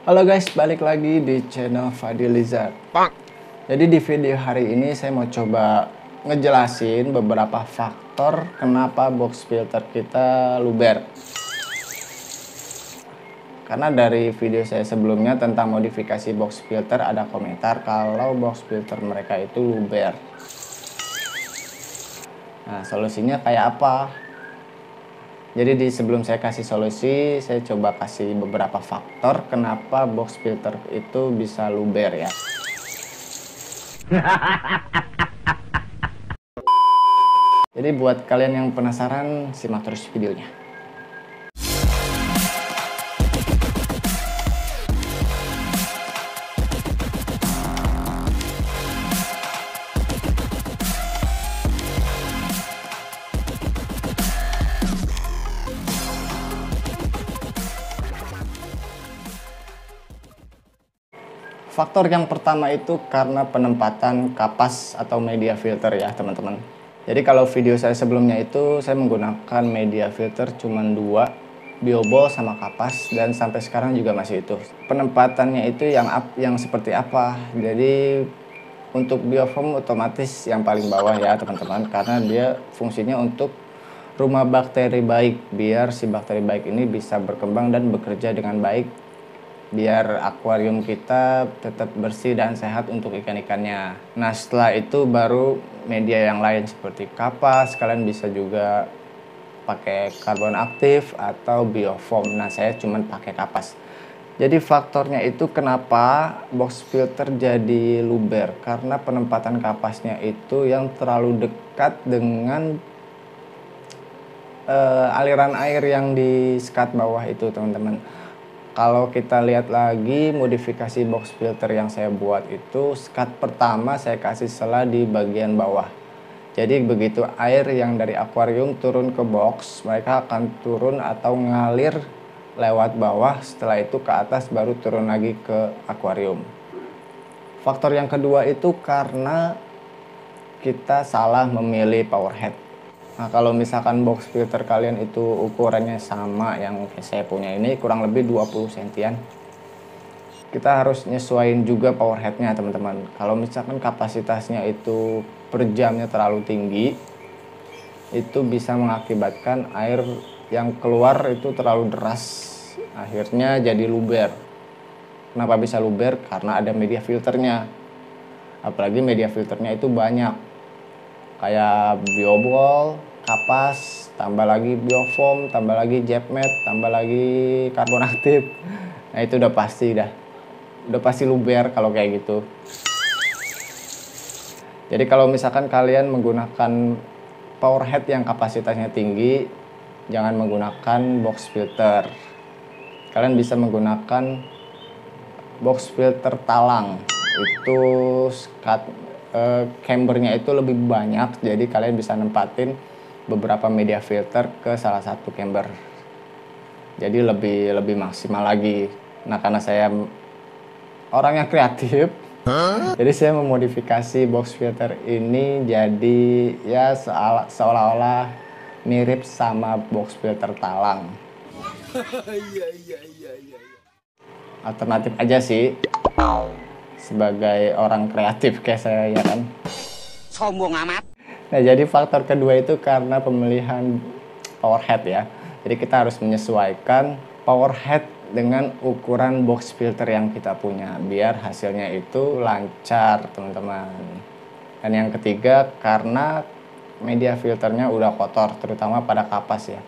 Halo guys, balik lagi di channel Fadil Lizard. Jadi di video hari ini saya mau coba ngejelasin beberapa faktor kenapa box filter kita luber. Karena dari video saya sebelumnya tentang modifikasi box filter ada komentar kalau box filter mereka itu luber. Nah, solusinya kayak apa? Jadi sebelum saya kasih solusi, saya coba kasih beberapa faktor kenapa box filter itu bisa luber ya. Jadi buat kalian yang penasaran, simak terus videonya. Faktor yang pertama itu karena penempatan kapas atau media filter ya teman-teman. Jadi kalau video saya sebelumnya itu saya menggunakan media filter cuma 2, biobol sama kapas, dan sampai sekarang juga masih itu. Penempatannya itu yang seperti apa? Jadi untuk biofoam otomatis yang paling bawah ya teman-teman, karena dia fungsinya untuk rumah bakteri baik, biar si bakteri baik ini bisa berkembang dan bekerja dengan baik, biar akuarium kita tetap bersih dan sehat untuk ikan-ikannya. Nah, setelah itu baru media yang lain seperti kapas, kalian bisa juga pakai karbon aktif atau biofoam. Nah, saya cuma pakai kapas. Jadi faktornya itu kenapa box filter jadi luber, karena penempatan kapasnya itu yang terlalu dekat dengan aliran air yang di skat bawah itu teman-teman. Kalau kita lihat lagi modifikasi box filter yang saya buat itu, skat pertama saya kasih sela di bagian bawah. Jadi begitu air yang dari akuarium turun ke box, mereka akan turun atau ngalir lewat bawah, setelah itu ke atas baru turun lagi ke akuarium. Faktor yang kedua itu karena kita salah memilih power head. Nah, kalau misalkan box filter kalian itu ukurannya sama yang saya punya ini, kurang lebih 20 sentian, kita harus nyesuaiin juga power headnya teman-teman. Kalau misalkan kapasitasnya itu per jamnya terlalu tinggi, itu bisa mengakibatkan air yang keluar itu terlalu deras, akhirnya jadi luber. Kenapa bisa luber? Karena ada media filternya, apalagi media filternya itu banyak, kayak biobol, kapas, tambah lagi biofoam, tambah lagi jetmet, tambah lagi karbon aktif. Nah, itu udah pasti luber kalau kayak gitu. Jadi kalau misalkan kalian menggunakan power head yang kapasitasnya tinggi, jangan menggunakan box filter. Kalian bisa menggunakan box filter talang. Itu cambernya itu lebih banyak, jadi kalian bisa nempatin beberapa media filter ke salah satu camber, jadi lebih maksimal lagi. Nah, karena saya orangnya kreatif, jadi saya memodifikasi box filter ini jadi ya seolah-olah mirip sama box filter talang. Alternatif aja sih, sebagai orang kreatif kayak saya ya kan. Sombong amat. Nah, jadi faktor kedua itu karena pemilihan power head ya. Jadi kita harus menyesuaikan power head dengan ukuran box filter yang kita punya, biar hasilnya itu lancar teman-teman. Dan yang ketiga karena media filternya udah kotor, terutama pada kapas ya.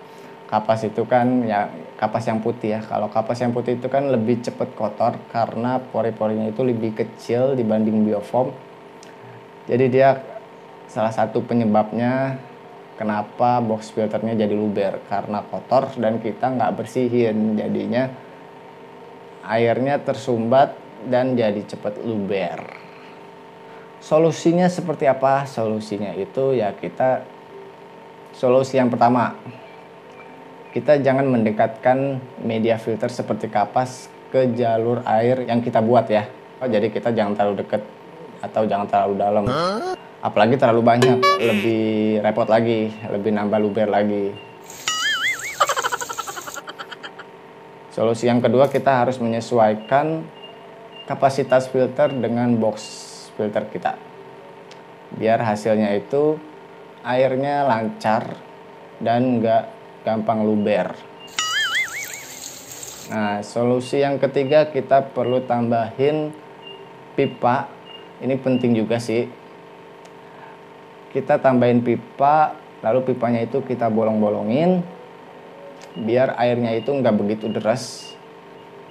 Kapas itu kan ya kapas yang putih ya. Kalau kapas yang putih itu kan lebih cepat kotor karena pori-porinya itu lebih kecil dibanding biofoam. Jadi dia salah satu penyebabnya kenapa box filternya jadi luber, karena kotor dan kita nggak bersihin, jadinya airnya tersumbat dan jadi cepat luber. Solusinya seperti apa? Solusinya itu ya solusi yang pertama, kita jangan mendekatkan media filter seperti kapas ke jalur air yang kita buat ya. Jadi kita jangan terlalu dekat atau jangan terlalu dalam. Apalagi terlalu banyak, lebih repot lagi, lebih nambah luber lagi. Solusi yang kedua, kita harus menyesuaikan kapasitas filter dengan box filter kita. Biar hasilnya itu airnya lancar dan nggak gampang luber. Nah, solusi yang ketiga, kita perlu tambahin pipa. Ini penting juga sih. Kita tambahin pipa, lalu pipanya itu kita bolong-bolongin biar airnya itu nggak begitu deras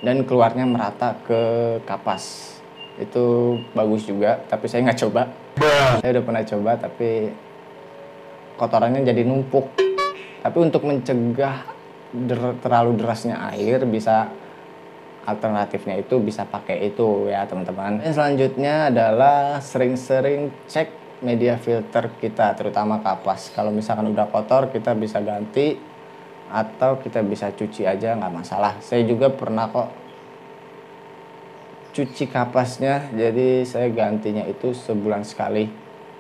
dan keluarnya merata ke kapas. Itu bagus juga, tapi saya nggak coba. Saya udah pernah coba, tapi kotorannya jadi numpuk. Tapi untuk mencegah terlalu derasnya air, bisa alternatifnya itu bisa pakai itu ya teman-teman. Selanjutnya adalah sering-sering cek media filter kita, terutama kapas. Kalau misalkan udah kotor, kita bisa ganti atau kita bisa cuci aja, nggak masalah. Saya juga pernah kok cuci kapasnya, jadi saya gantinya itu sebulan sekali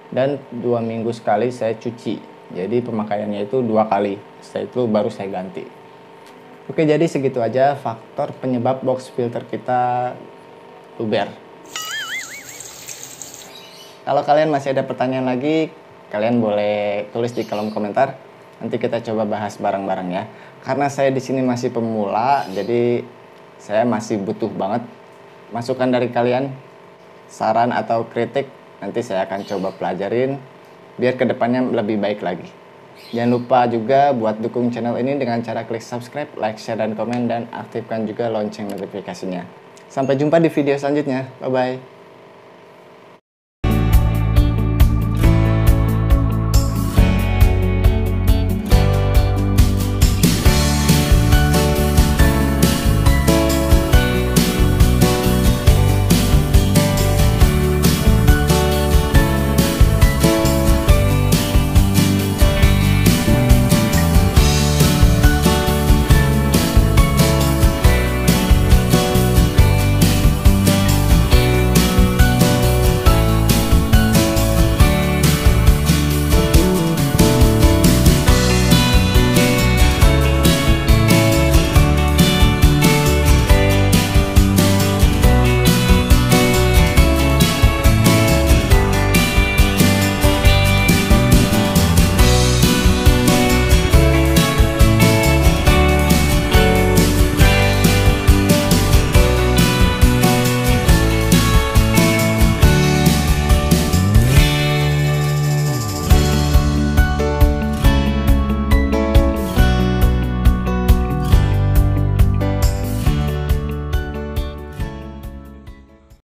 dan 2 minggu sekali saya cuci. Jadi pemakaiannya itu 2 kali. Setelah itu baru saya ganti. Oke, jadi segitu aja faktor penyebab box filter kita luber. Kalau kalian masih ada pertanyaan lagi, kalian boleh tulis di kolom komentar. Nanti kita coba bahas bareng-bareng ya. Karena saya di sini masih pemula, jadi saya masih butuh banget masukan dari kalian, saran atau kritik. Nanti saya akan coba pelajarin biar kedepannya lebih baik lagi. Jangan lupa juga buat dukung channel ini dengan cara klik subscribe, like, share, dan komen, dan aktifkan juga lonceng notifikasinya. Sampai jumpa di video selanjutnya. Bye-bye.